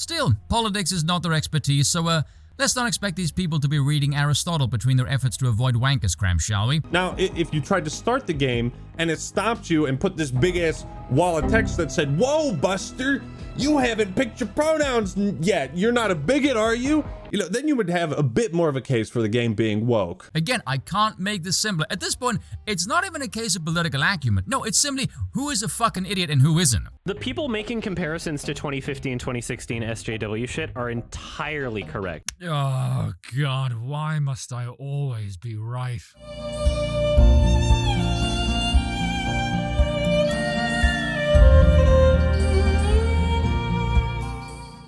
Still, politics is not their expertise, so let's not expect these people to be reading Aristotle between their efforts to avoid wanker's cramp, shall we? Now, if you tried to start the game and it stopped you and put this big ass wall of text that said, "Whoa, Buster, you haven't picked your pronouns yet. You're not a bigot, are you?" Then you would have a bit more of a case for the game being woke. Again, I can't make this simpler. At this point, it's not even a case of political acumen. No, it's simply who is a fucking idiot and who isn't. The people making comparisons to 2015, 2016 SJW shit are entirely correct. Oh god, why must I always be right?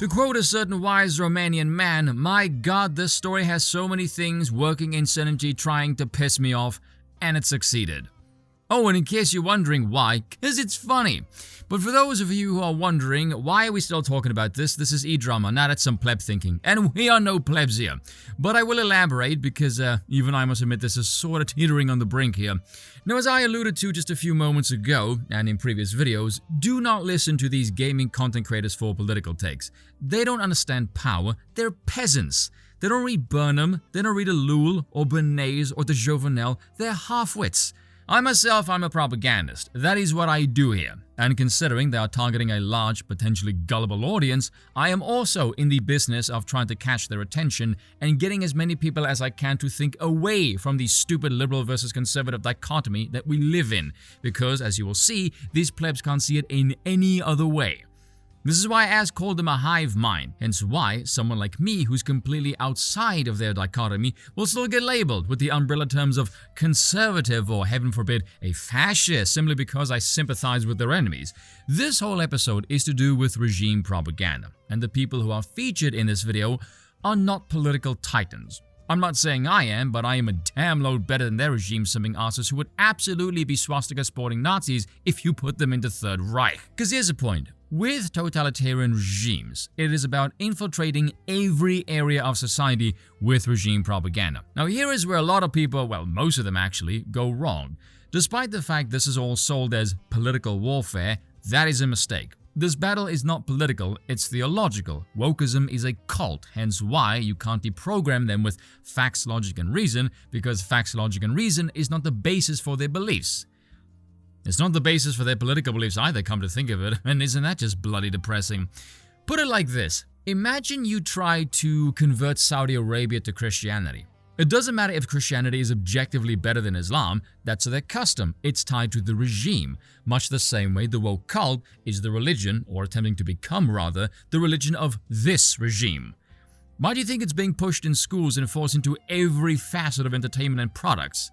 To quote a certain wise Romanian man, my god, this story has so many things working in synergy trying to piss me off, and it succeeded. Oh, and in case you're wondering why, 'cause it's funny. But for those of you who are wondering, why are we still talking about this? This is e-drama, not at some pleb thinking. And we are no plebs here. But I will elaborate because even I must admit this is sort of teetering on the brink here. Now, as I alluded to just a few moments ago, and in previous videos, do not listen to these gaming content creators for political takes. They don't understand power, they're peasants. They don't read Burnham, they don't read Ellul or Bernays or de Jovenel, they're half-wits. I myself, I'm a propagandist. That is what I do here. And considering they are targeting a large, potentially gullible audience, I am also in the business of trying to catch their attention and getting as many people as I can to think away from the stupid liberal versus conservative dichotomy that we live in. Because, as you will see, these plebs can't see it in any other way. This is why Az called them a hive mind, hence why someone like me who's completely outside of their dichotomy will still get labeled with the umbrella terms of conservative or, heaven forbid, a fascist simply because I sympathize with their enemies. This whole episode is to do with regime propaganda, and the people who are featured in this video are not political titans. I'm not saying I am, but I am a damn load better than their regime-simping asses who would absolutely be swastika-sporting Nazis if you put them into Third Reich. Because here's the point. With totalitarian regimes, it is about infiltrating every area of society with regime propaganda. Now here is where a lot of people, well, most of them actually, go wrong. Despite the fact this is all sold as political warfare, that is a mistake. This battle is not political, it's theological. Wokism is a cult, hence why you can't deprogram them with facts, logic, and reason, because facts, logic, and reason is not the basis for their beliefs. It's not the basis for their political beliefs either, come to think of it, and isn't that just bloody depressing? Put it like this. Imagine you try to convert Saudi Arabia to Christianity. It doesn't matter if Christianity is objectively better than Islam, that's their custom, it's tied to the regime. Much the same way the woke cult is the religion, or attempting to become rather, the religion of this regime. Why do you think it's being pushed in schools and forced into every facet of entertainment and products?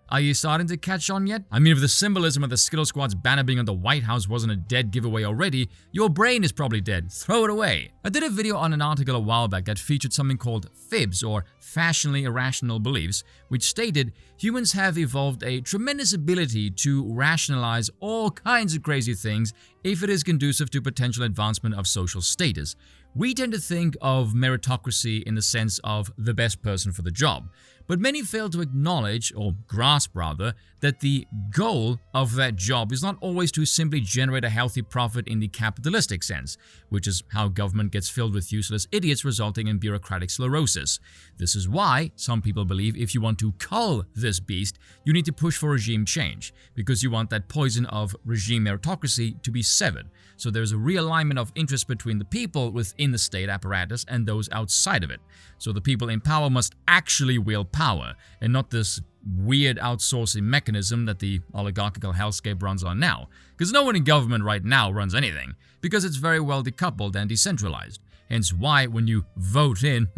Are you starting to catch on yet? I mean, if the symbolism of the Skittle Squad's banner being on the White House wasn't a dead giveaway already, your brain is probably dead. Throw it away. I did a video on an article a while back that featured something called fibs, or fashionably irrational beliefs, which stated humans have evolved a tremendous ability to rationalize all kinds of crazy things if it is conducive to potential advancement of social status. We tend to think of meritocracy in the sense of the best person for the job. But many fail to acknowledge, or grasp rather, that the goal of that job is not always to simply generate a healthy profit in the capitalistic sense, which is how government gets filled with useless idiots resulting in bureaucratic sclerosis. This is why some people believe if you want to cull this beast, you need to push for regime change, because you want that poison of regime meritocracy to be severed. So there's a realignment of interest between the people within the state apparatus and those outside of it. So the people in power must actually wield power, and not this weird outsourcing mechanism that the oligarchical hellscape runs on now. Because no one in government right now runs anything, because it's very well decoupled and decentralized. Hence why when you vote in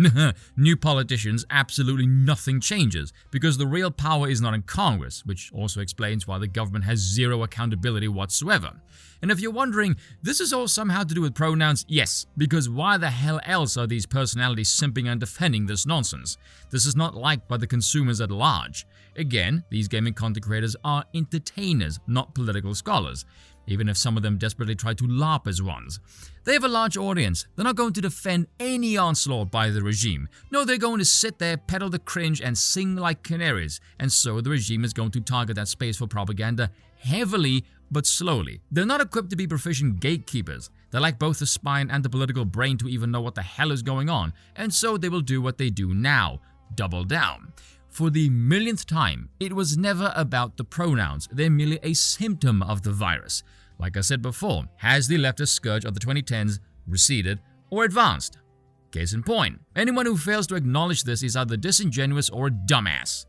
new politicians, absolutely nothing changes, because the real power is not in Congress, which also explains why the government has zero accountability whatsoever. And if you're wondering, this is all somehow to do with pronouns, yes, because why the hell else are these personalities simping and defending this nonsense? This is not liked by the consumers at large. Again, these gaming content creators are entertainers, not political scholars, even if some of them desperately try to LARP as ones. They have a large audience. They're not going to defend any onslaught by the regime. No, they're going to sit there, peddle the cringe, and sing like canaries. And so the regime is going to target that space for propaganda heavily but slowly. They're not equipped to be proficient gatekeepers. They lack both the spine and the political brain to even know what the hell is going on, and so they will do what they do now: double down. For the millionth time, it was never about the pronouns. They're merely a symptom of the virus. Like I said before, has the leftist scourge of the 2010s receded or advanced? Case in point, anyone who fails to acknowledge this is either disingenuous or a dumbass.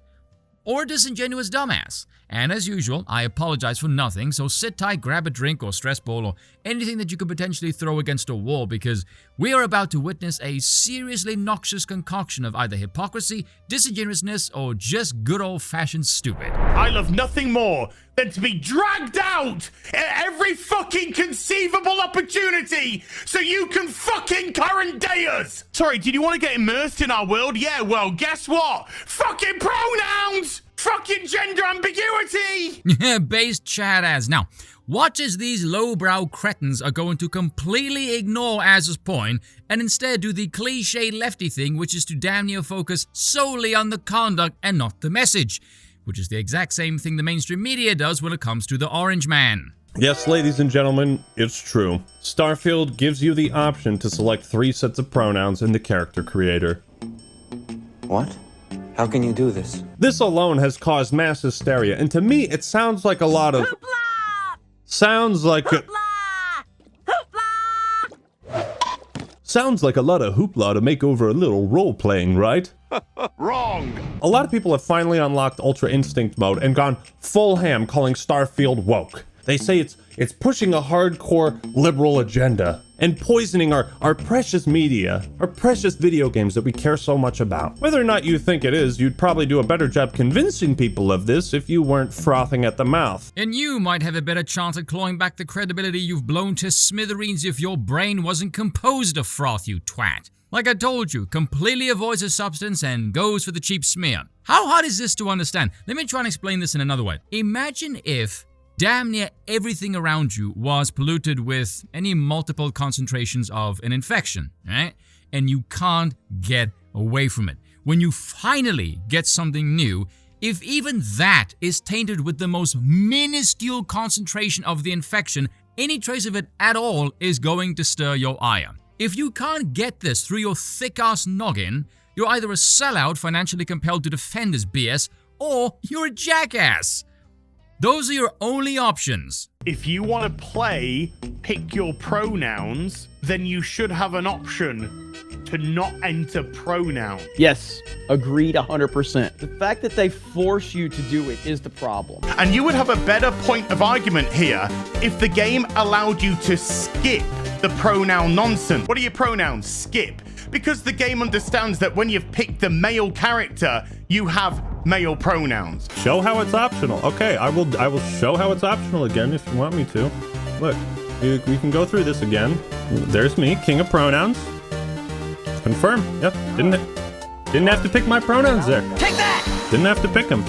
Or a disingenuous dumbass. And as usual, I apologize for nothing, so sit tight, grab a drink or stress ball or anything that you could potentially throw against a wall, because we are about to witness a seriously noxious concoction of either hypocrisy, disingenuousness, or just good old-fashioned stupid. I love nothing more than to be dragged out at every fucking conceivable opportunity so you can fucking current day us. Sorry, did you want to get immersed in our world? Yeah, well, guess what? Fucking pronouns! Fucking gender ambiguity! Based chat as. Now, watch as these lowbrow cretins are going to completely ignore Az's point and instead do the cliche lefty thing, which is to damn near focus solely on the conduct and not the message, which is the exact same thing the mainstream media does when it comes to the Orange Man. Yes, ladies and gentlemen, it's true. Starfield gives you the option to select 3 sets of pronouns in the character creator. What? How can you do this? This alone has caused mass hysteria, and to me, it sounds like a lot of... Hoopla! Sounds like... Hoopla! Hoopla! Sounds like a lot of hoopla to make over a little role-playing, right? Wrong! A lot of people have finally unlocked Ultra Instinct mode and gone full ham calling Starfield woke. They say it's pushing a hardcore liberal agenda and poisoning our precious media, our precious video games that we care so much about. Whether or not you think it is, you'd probably do a better job convincing people of this if you weren't frothing at the mouth. And you might have a better chance at clawing back the credibility you've blown to smithereens if your brain wasn't composed of froth, you twat. Like I told you, completely avoids the substance and goes for the cheap smear. How hard is this to understand? Let me try and explain this in another way. Imagine if damn near everything around you was polluted with any multiple concentrations of an infection, right? And you can't get away from it. When you finally get something new, if even that is tainted with the most minuscule concentration of the infection, any trace of it at all is going to stir your ire. If you can't get this through your thick-ass noggin, you're either a sellout financially compelled to defend this BS, or you're a jackass. Those are your only options. If you want to play pick your pronouns, then you should have an option to not enter pronoun. Yes, agreed 100%. The fact that they force you to do it is the problem. And you would have a better point of argument here if the game allowed you to skip the pronoun nonsense. What are your pronouns? Skip. Because the game understands that when you've picked the male character, you have male pronouns. Show how it's optional. Okay, I will show how it's optional again if you want me to. Look, we can go through this again. There's me, king of pronouns. Confirm. Yep. Didn't have to pick my pronouns there. Take that! Didn't have to pick them.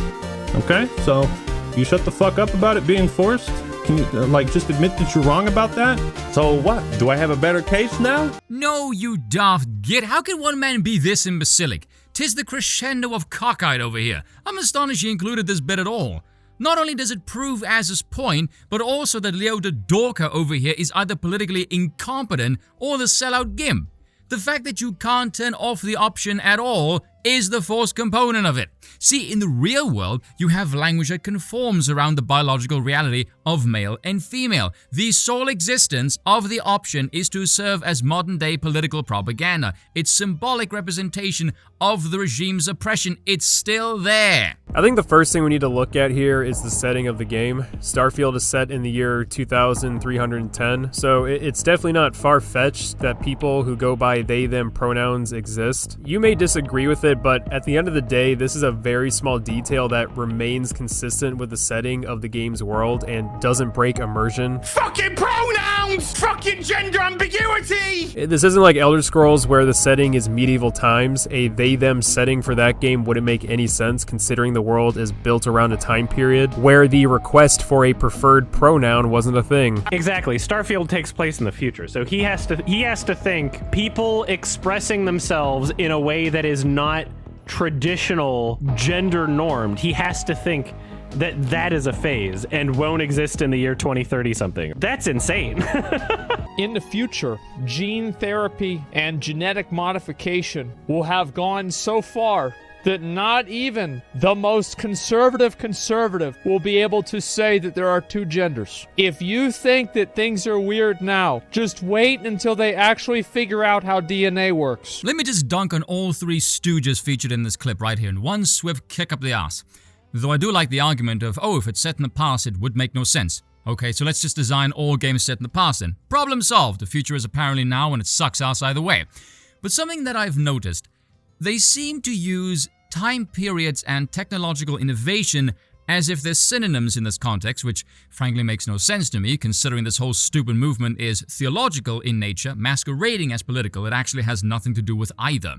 Okay, so you shut the fuck up about it being forced? Can you, just admit that you're wrong about that? So what? Do I have a better case now? No, you daft git. How can one man be this imbecilic? 'Tis the crescendo of cockeyed over here. I'm astonished he included this bit at all. Not only does it prove Az's point, but also that Leo the Dorker over here is either politically incompetent or the sellout gimp. The fact that you can't turn off the option at all is the forced component of it. See, in the real world, you have language that conforms around the biological reality of male and female. The sole existence of the option is to serve as modern-day political propaganda. It's symbolic representation of the regime's oppression. It's still there. I think the first thing we need to look at here is the setting of the game. Starfield is set in the year 2310, so it's definitely not far-fetched that people who go by they, them pronouns exist. You may disagree with it, but at the end of the day, this is a very small detail that remains consistent with the setting of the game's world and doesn't break immersion. Fucking pronouns! Fucking gender ambiguity! This isn't like Elder Scrolls where the setting is medieval times. A they-them setting for that game wouldn't make any sense considering the world is built around a time period where the request for a preferred pronoun wasn't a thing. Exactly. Starfield takes place in the future, so he has to think people expressing themselves in a way that is not traditional gender normed. He has to think that is a phase and won't exist in the year 2030 something. That's insane. In the future, gene therapy and genetic modification will have gone so far that not even the most conservative will be able to say that there are two genders. If you think that things are weird now, just wait until they actually figure out how DNA works. Let me just dunk on all three stooges featured in this clip right here in one swift kick up the ass. Though I do like the argument of, oh, if it's set in the past, it would make no sense. Okay, so let's just design all games set in the past then. Problem solved. The future is apparently now and it sucks ass either way. But something that I've noticed, they seem to use time periods and technological innovation as if they're synonyms in this context, which frankly makes no sense to me, considering this whole stupid movement is theological in nature, masquerading as political. It actually has nothing to do with either.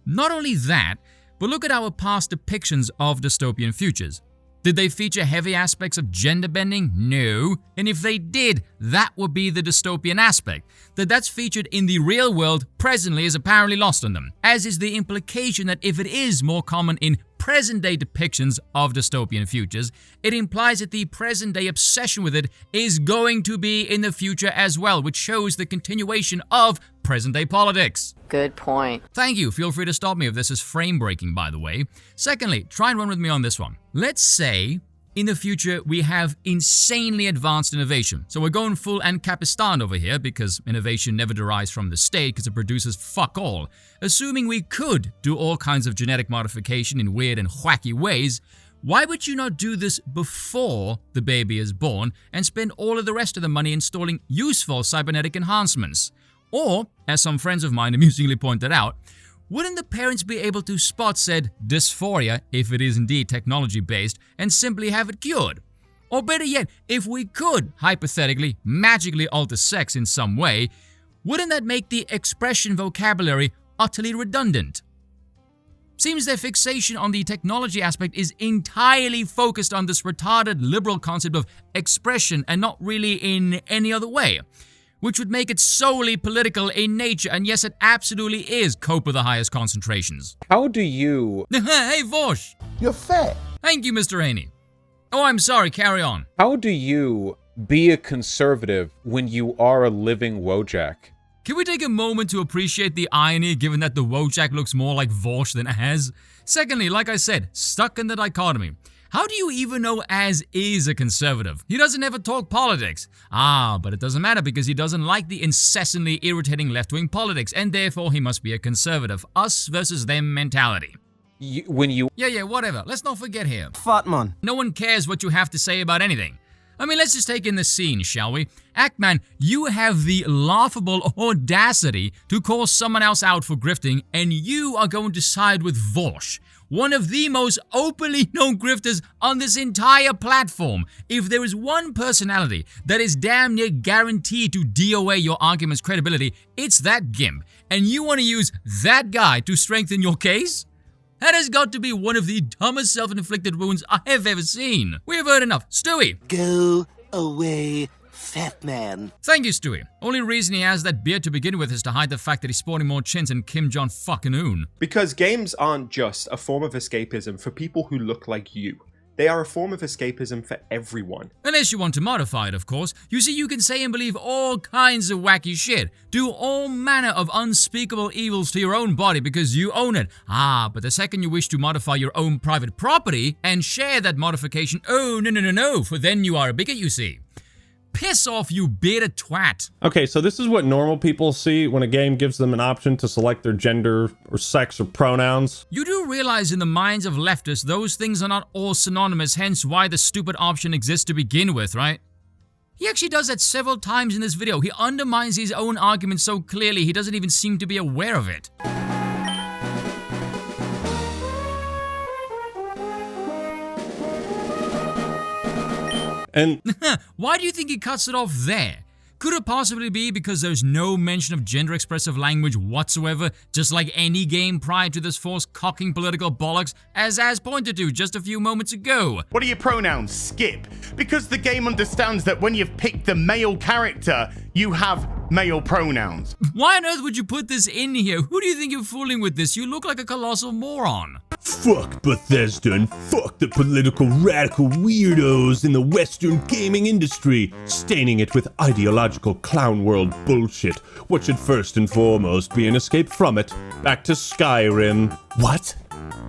Not only that, but look at our past depictions of dystopian futures. Did they feature heavy aspects of gender bending? No. And if they did, that would be the dystopian aspect. That's featured in the real world presently is apparently lost on them, as is the implication that if it is more common in present-day depictions of dystopian futures, it implies that the present-day obsession with it is going to be in the future as well, which shows the continuation of present-day politics. Good point. Thank you. Feel free to stop me if this is frame-breaking, by the way. Secondly, try and run with me on this one. Let's say in the future we have insanely advanced innovation. So we're going full Ancapistan over here because innovation never derives from the state because it produces fuck all. Assuming we could do all kinds of genetic modification in weird and wacky ways, why would you not do this before the baby is born and spend all of the rest of the money installing useful cybernetic enhancements? Or, as some friends of mine amusingly pointed out, wouldn't the parents be able to spot said dysphoria, if it is indeed technology-based, and simply have it cured? Or better yet, if we could, hypothetically, magically alter sex in some way, wouldn't that make the expression vocabulary utterly redundant? Seems their fixation on the technology aspect is entirely focused on this retarded liberal concept of expression and not really in any other way, which would make it solely political in nature, and yes, it absolutely is cope with the highest concentrations. How do you... Hey, Vosh! You're fat. Thank you, Mr. Haney. Oh, I'm sorry, carry on. How do you be a conservative when you are a living Wojak? Can we take a moment to appreciate the irony given that the Wojak looks more like Vosh than Az? Secondly, like I said, stuck in the dichotomy. How do you even know Az is a conservative? He doesn't ever talk politics. But it doesn't matter because he doesn't like the incessantly irritating left-wing politics, and therefore he must be a conservative. Us versus them mentality. Yeah, whatever. Let's not forget here. Fat man. No one cares what you have to say about anything. I mean, let's just take in the scene, shall we? Ackman, you have the laughable audacity to call someone else out for grifting, and you are going to side with Vosh, one of the most openly known grifters on this entire platform. If there is one personality that is damn near guaranteed to DOA your argument's credibility, it's that gimp. And you want to use that guy to strengthen your case? That has got to be one of the dumbest self-inflicted wounds I have ever seen. We have heard enough. Stewie! Go away, fat man. Thank you, Stewie. Only reason he has that beard to begin with is to hide the fact that he's sporting more chins than Kim Jong-fucking-un. Because games aren't just a form of escapism for people who look like you. They are a form of escapism for everyone. Unless you want to modify it, of course. You see, you can say and believe all kinds of wacky shit. Do all manner of unspeakable evils to your own body because you own it. But the second you wish to modify your own private property and share that modification, oh, no, for then you are a bigot, you see. Piss off, you bearded twat. Okay, so this is what normal people see when a game gives them an option to select their gender or sex or pronouns. You do realize in the minds of leftists, those things are not all synonymous, hence why the stupid option exists to begin with, right? He actually does that several times in this video. He undermines his own argument so clearly he doesn't even seem to be aware of it. And why do you think he cuts it off there? Could it possibly be because there's no mention of gender expressive language whatsoever, just like any game prior to this forced cocking political bollocks, as pointed to just a few moments ago? What are your pronouns? Skip. Because the game understands that when you've picked the male character, you have male pronouns. Why on earth would you put this in here? Who do you think you're fooling with this? You look like a colossal moron. Fuck Bethesda and fuck the political radical weirdos in the Western gaming industry, staining it with ideological clown world bullshit. What should first and foremost be an escape from it? Back to Skyrim. What?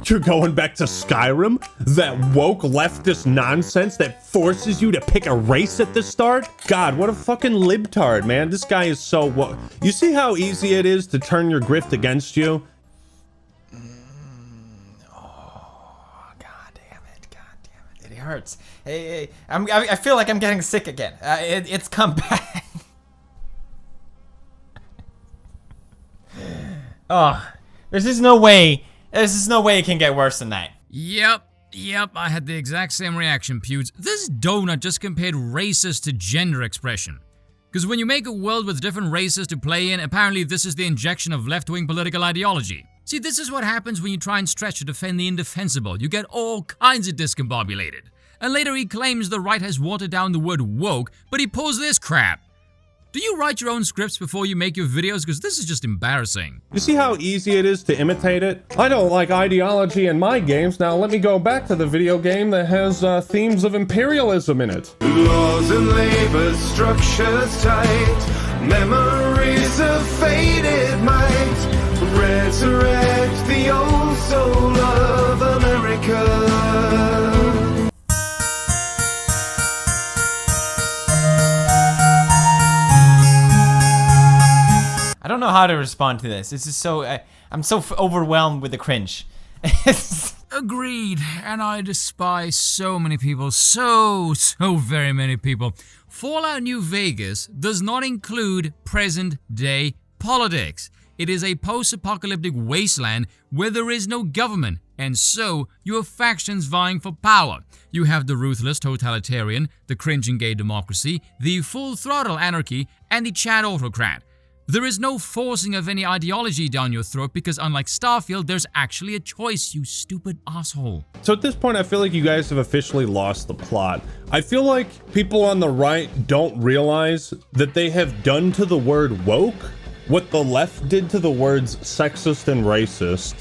You're going back to Skyrim? That woke leftist nonsense that forces you to pick a race at the start? God, what a fucking libtard, man. This guy is so woke. You see how easy it is to turn your grift against you? It hurts. Hey, I feel like I'm getting sick again. It's come back. Oh, there's just no way. There's just no way it can get worse than that. Yep, I had the exact same reaction, Pewds. This donut just compared races to gender expression. Because when you make a world with different races to play in, apparently this is the injection of left-wing political ideology. See, this is what happens when you try and stretch to defend the indefensible. You get all kinds of discombobulated. And later he claims the right has watered down the word woke, but he pulls this crap. Do you write your own scripts before you make your videos? Because this is just embarrassing. You see how easy it is to imitate it? I don't like ideology in my games. Now let me go back to the video game that has themes of imperialism in it. Laws and labor structures tight, memories of faded might, resurrect the old soul of America. I don't know how to respond to this. This is so... I'm so overwhelmed with the cringe. Agreed, and I despise so many people, so very many people. Fallout New Vegas does not include present-day politics. It is a post-apocalyptic wasteland where there is no government, and so you have factions vying for power. You have the ruthless totalitarian, the cringing gay democracy, the full-throttle anarchy, and the Chad autocrat. There is no forcing of any ideology down your throat because unlike Starfield, there's actually a choice, you stupid asshole. So at this point, I feel like you guys have officially lost the plot. I feel like people on the right don't realize that they have done to the word woke what the left did to the words sexist and racist.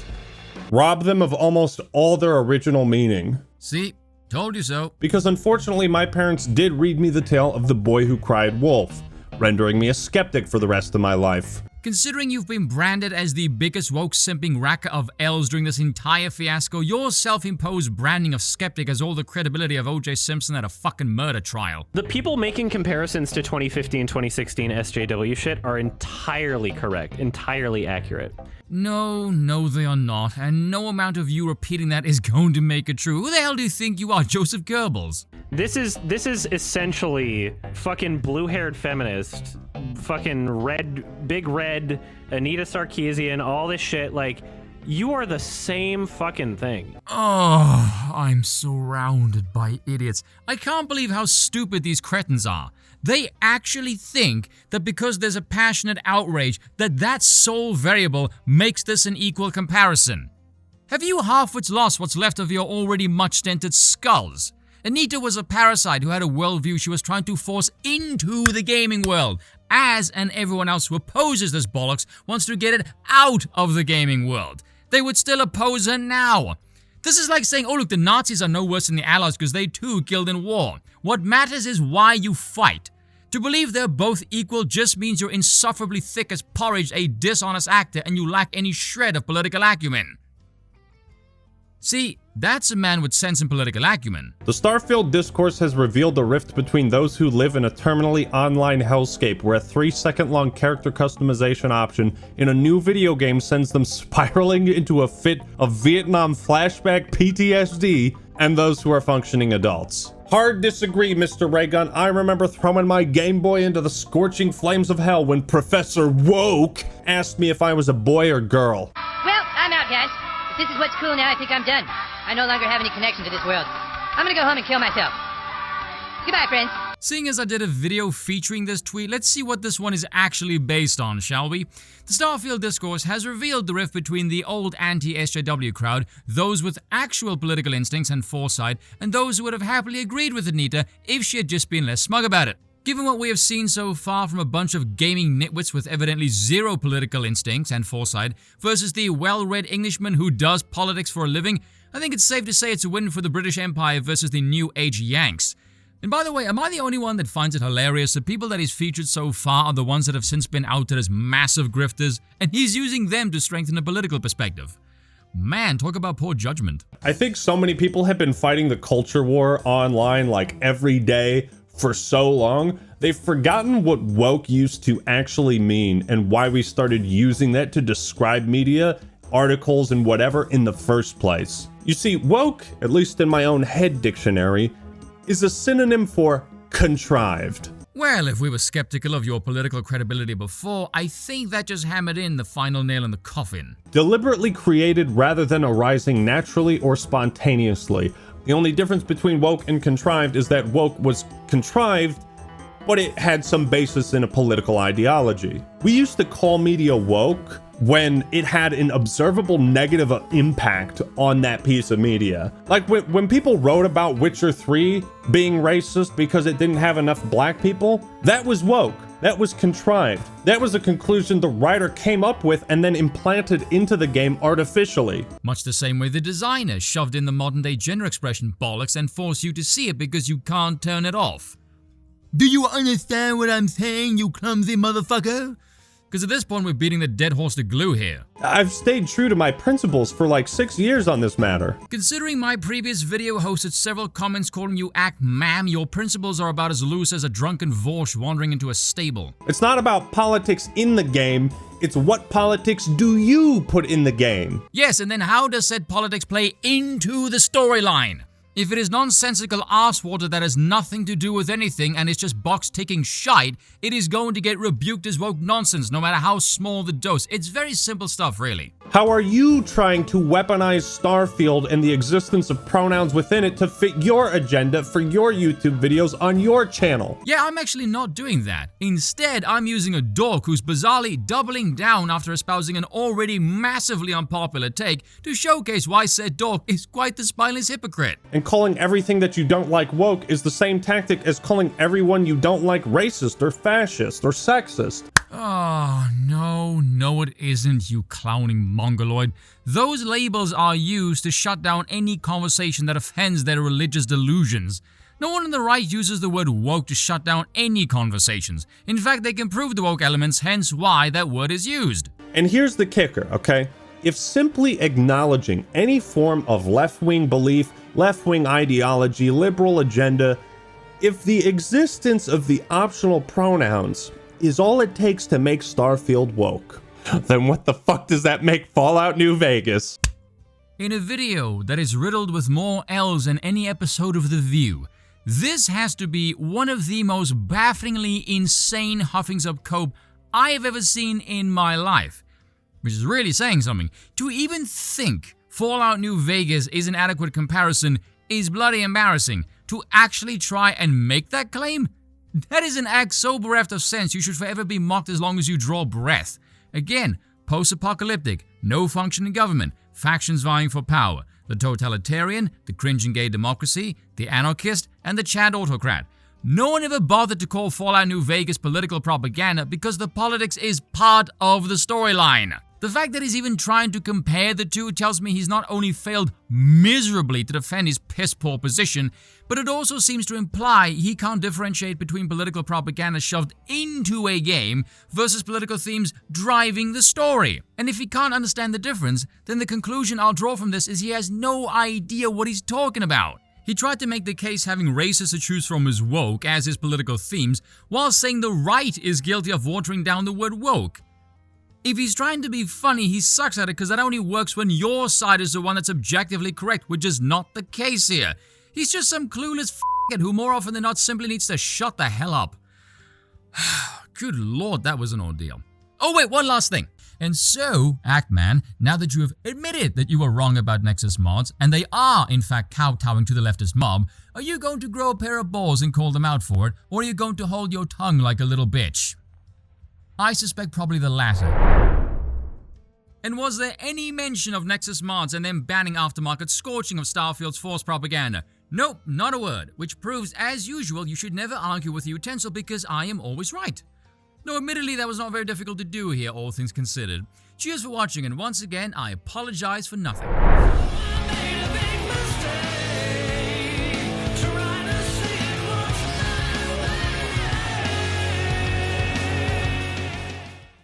Rob them of almost all their original meaning. See? Told you so. Because unfortunately, my parents did read me the tale of the boy who cried wolf, rendering me a skeptic for the rest of my life. Considering you've been branded as the biggest woke simping racker of L's during this entire fiasco, your self-imposed branding of skeptic has all the credibility of O.J. Simpson at a fucking murder trial. The people making comparisons to 2015, 2016 SJW shit are entirely correct, entirely accurate. No, they are not, and no amount of you repeating that is going to make it true. Who the hell do you think you are, Joseph Goebbels? This is essentially fucking blue-haired feminist, fucking big red, Anita Sarkeesian, all this shit, like, you are the same fucking thing. Oh, I'm surrounded by idiots. I can't believe how stupid these cretins are. They actually think that because there's a passionate outrage, that sole variable makes this an equal comparison. Have you half lost what's left of your already much-dented skulls? Anita was a parasite who had a worldview she was trying to force into the gaming world, and everyone else who opposes this bollocks wants to get it out of the gaming world. They would still oppose her now. This is like saying, oh look, the Nazis are no worse than the Allies because they too killed in war. What matters is why you fight. To believe they're both equal just means you're insufferably thick as porridge, a dishonest actor, and you lack any shred of political acumen. See, that's a man with sense and political acumen. The Starfield discourse has revealed the rift between those who live in a terminally online hellscape where a 3-second-long character customization option in a new video game sends them spiraling into a fit of Vietnam flashback PTSD, and those who are functioning adults. Hard disagree, Mr. Raygun. I remember throwing my Game Boy into the scorching flames of hell when Professor Woke asked me if I was a boy or girl. Well, I'm out, guys. If this is what's cool now, I think I'm done. I no longer have any connection to this world. I'm gonna go home and kill myself. Goodbye, friends. Seeing as I did a video featuring this tweet, let's see what this one is actually based on, shall we? The Starfield discourse has revealed the rift between the old anti-SJW crowd, those with actual political instincts and foresight, and those who would have happily agreed with Anita if she had just been less smug about it. Given what we have seen so far from a bunch of gaming nitwits with evidently zero political instincts and foresight versus the well-read Englishman who does politics for a living, I think it's safe to say it's a win for the British Empire versus the New Age Yanks. And by the way, am I the only one that finds it hilarious that people that he's featured so far are the ones that have since been outed as massive grifters, and he's using them to strengthen a political perspective? Man, talk about poor judgment. I think so many people have been fighting the culture war online like every day for so long, they've forgotten what woke used to actually mean and why we started using that to describe media, articles, and whatever in the first place. You see, woke, at least in my own head dictionary, is a synonym for contrived. Well, if we were skeptical of your political credibility before, I think that just hammered in the final nail in the coffin. Deliberately created rather than arising naturally or spontaneously. The only difference between woke and contrived is that woke was contrived, but it had some basis in a political ideology. We used to call media woke when it had an observable negative impact on that piece of media. Like when people wrote about Witcher 3 being racist because it didn't have enough black people, that was woke. That was contrived. That was a conclusion the writer came up with and then implanted into the game artificially. Much the same way the designer shoved in the modern day gender expression bollocks and forced you to see it because you can't turn it off. Do you understand what I'm saying, you clumsy motherfucker? Because at this point we're beating the dead horse to glue here. I've stayed true to my principles for like 6 years on this matter. Considering my previous video hosted several comments calling you act ma'am, your principles are about as loose as a drunken Vorsh wandering into a stable. It's not about politics in the game, it's what politics do you put in the game. Yes, and then how does said politics play into the storyline? If it is nonsensical arsewater that has nothing to do with anything and it's just box-ticking shite, it is going to get rebuked as woke nonsense no matter how small the dose. It's very simple stuff, really. How are you trying to weaponize Starfield and the existence of pronouns within it to fit your agenda for your YouTube videos on your channel? Yeah, I'm actually not doing that. Instead, I'm using a dork who's bizarrely doubling down after espousing an already massively unpopular take to showcase why said dork is quite the spineless hypocrite. And calling everything that you don't like woke is the same tactic as calling everyone you don't like racist or fascist or sexist. Oh, no it isn't, you clowning mongoloid. Those labels are used to shut down any conversation that offends their religious delusions. No one on the right uses the word woke to shut down any conversations. In fact, they can prove the woke elements, hence why that word is used. And here's the kicker, okay? If simply acknowledging any form of left-wing belief, left-wing ideology, liberal agenda, if the existence of the optional pronouns is all it takes to make Starfield woke, then what the fuck does that make Fallout New Vegas? In a video that is riddled with more L's than any episode of The View, this has to be one of the most bafflingly insane huffings up cope I have ever seen in my life. Which is really saying something. To even think Fallout New Vegas is an adequate comparison is bloody embarrassing. To actually try and make that claim? That is an act so bereft of sense you should forever be mocked as long as you draw breath. Again, post-apocalyptic, no functioning government, factions vying for power, the totalitarian, the cringing gay democracy, the anarchist, and the Chad autocrat. No one ever bothered to call Fallout New Vegas political propaganda because the politics is part of the storyline. The fact that he's even trying to compare the two tells me he's not only failed miserably to defend his piss-poor position, but it also seems to imply he can't differentiate between political propaganda shoved into a game versus political themes driving the story. And if he can't understand the difference, then the conclusion I'll draw from this is he has no idea what he's talking about. He tried to make the case having races to choose from is woke as his political themes, while saying the right is guilty of watering down the word woke. If he's trying to be funny, he sucks at it because that only works when your side is the one that's objectively correct, which is not the case here. He's just some clueless f***er who more often than not simply needs to shut the hell up. Good lord, that was an ordeal. Oh wait, one last thing. And so, Actman, now that you have admitted that you were wrong about Nexus mods, and they are in fact kowtowing to the leftist mob, are you going to grow a pair of balls and call them out for it, or are you going to hold your tongue like a little bitch? I suspect probably the latter. And was there any mention of Nexus mods and them banning aftermarket scorching of Starfield's forced propaganda? Nope, not a word, which proves, as usual, you should never argue with a utensil because I am always right. Though admittedly that was not very difficult to do here, all things considered. Cheers for watching, and once again, I apologize for nothing.